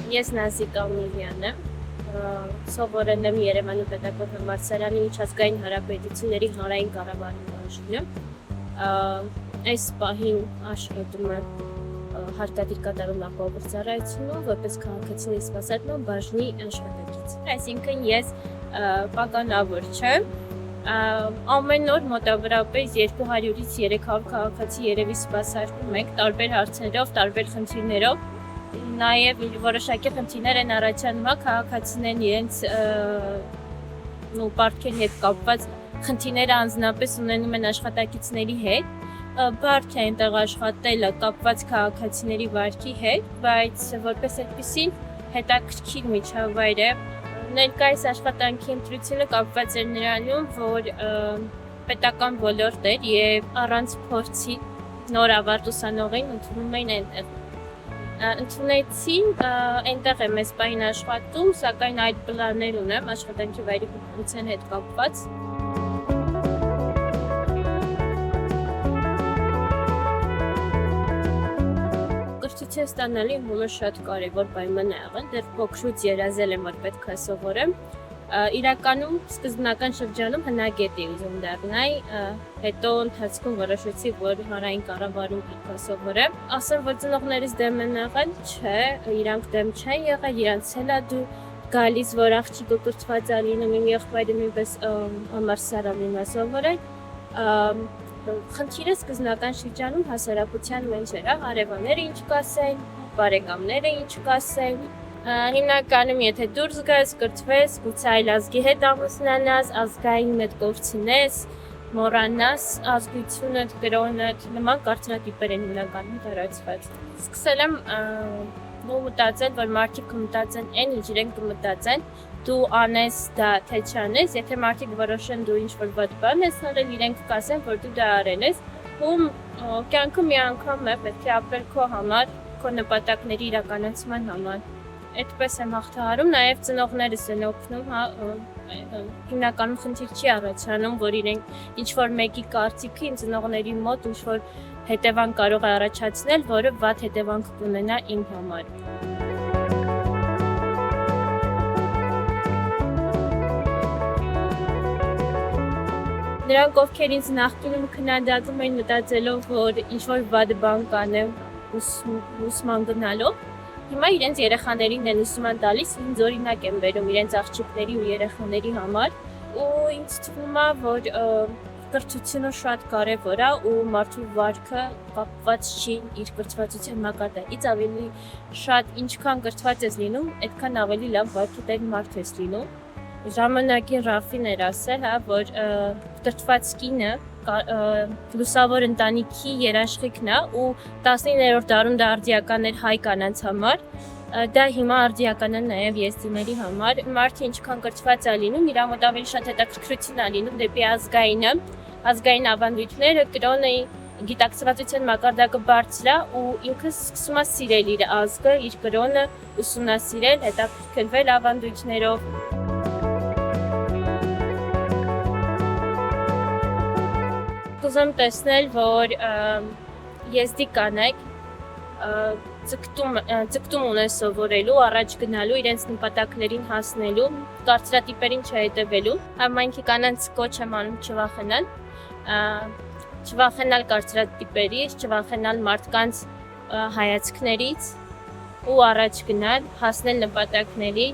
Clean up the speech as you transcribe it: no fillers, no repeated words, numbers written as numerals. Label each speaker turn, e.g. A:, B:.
A: Ես Նազիկ Ամիրյան եմ, սովորել եմ Երևանի պետական համալսարանի միջազգային հարաբերությունների հանրային կառավարման բաժնում։ Այս պահին աշխատում եմ հարկադիր կատարում ապահովող ծառայությունում որպես քաղաքացիների սպասարկման բաժնի աշխատակից։ Այսինքն ես պականավոր չեմ, ամեն օր մոտավորապես 200-ից 300 քաղաքացի երևի սպասարկում ենք տարբեր հարցերով, տարբեր խնդիրներով։ Նաև որոշակի խնդիրներ են առաջանում քաղաքացիներն իրենց պարտքերի հետ կապված խնդիրները անձնապես ունենում են աշխատակիցների հետ, բարդ է այնտեղ աշխատելը կապված քաղաքացիների վարքի հետ, բայց որպես այդպիսին հետաքրքիր միջավայր է։ Ներկայիս աշխատանքի ընտրությունը կապված էր նրանում, որ պետական ոլորտ էր եւ առանց փորձի նոր ավարտ ուսանողին ընդունում էին այնտեղ։ Ընդունեցին, այնտեղ եմ այս պահին աշխատում, սակայն այդ պլաններ ունեմ աշխատանքի վայրի փոփոխության հետ կապված։ Կրթություն ստանալու համար շատ կարևոր պայման է եղել, դեռ փոքրուց երազել եմ, որ պետք է սովորեմ։ Իրականում սկզբնական շրջանում հնագետ էի ուզում դառնալ, հետո ընթացքում որոշեցի, որ հանրային կառավարում պետք է սովորեմ։ Ասեմ, որ ծնողներիս դեմ են եղել, չէ, իրանք դեմ չեն եղել, իրանց էլ է դու գալիս, որ աղջիկը կրթված է լինում, իմ եղբայրը նույնպես համալսարանում է սովորել։ Խնդիրը սկզբնական շրջանում հասարակության մեջ էր, հարևանները ինչ կասեն, բարեկամները ինչ կասեն։ Հիմնականում եթե դուրս գաս, կրթվես, գուցե այլ ազգի հետ ամուսնանաս, ազգային հետ կորցնես, մոռանաս ազգությունդ, կրոնդ, նման կարծրատիպեր են հիմնականում տարածված։ Սկսել եմ մտածել, որ մարդիկ կմտածեն այն, ինչ իրենք կմտածեն, դու անես դա, թե չանես, եթե մարդիկ որոշեն դու ինչ-որ վատ բան ես արել, իրենք կասեն, որ դու դա արել ես, ում կյանքը մի անգամ է, պետք է ապրել քո համար, քո նպատակների իրականացման համար։ Այդպես եմ հաղթահարում, նաև ծնողներս են օգնում, հիմնականում խնդիր չի առաջանում, որ իրենք ինչ-որ մեկի կարծիքը իմ ծնողների մոտ ինչ-որ հետևանք կարող է առաջացնել, որը վատ հետևանք կունենա իմ համար։ Նրանք, ովքեր ինձ նախկինում քննադատում էին մտածելով, որ ինչ-որ վատ բան կանեմ ուսման գնալով, հիմա իրենց երեխաներին են ուսման տալիս, ինձ օրինակ են բերում իրենց աղջիկների ու երեխաների համար, ու ինձ թվում է, որ կրթությունը շատ կարևոր է ու մարդու վարքը կապված չի իր կրթվածության մակարդակից, ավելի շատ ինչքան կրթված ես լինում, այդքան ավելի լավ վարքի տեր մարդ ես լինում։ Ժամանակին Ռաֆին էր ասել, որ կրթված կինը լուսավոր ընտանիքի երաշխիքն է ու 19-րդ դարում դա արդիական էր հայ կանանց համար, դա հիմա արդիական է նաև եզդիների համար։ Մարդը ինչքան կրթված է լինում, իր մոտ ավելի շատ հետաքրքրություն է լինում դեպի ազգայինը, ազգային ավանդույթները, կրոնը, գիտակցվածության մակարդակը բարձր է ու ինքը սկսում է սիրել իր ազգը, իր կրոնը, ուսումնասիրել, հետաքրքրվել ավանդույթներով։ Կուզեմ տեսնել, որ եզդի կանայք ձգտում ունեն սովորելու, առաջ գնալու, իրենց նպատակներին հասնելու, կարծրատիպերին չհետևելու։ Համայնքի կանանց կոչ եմ անում չվախենալ կարծրատիպերից, չվախենալ մարդկանց հայացքներից ու առաջ գնալ, հասնել նպատակների,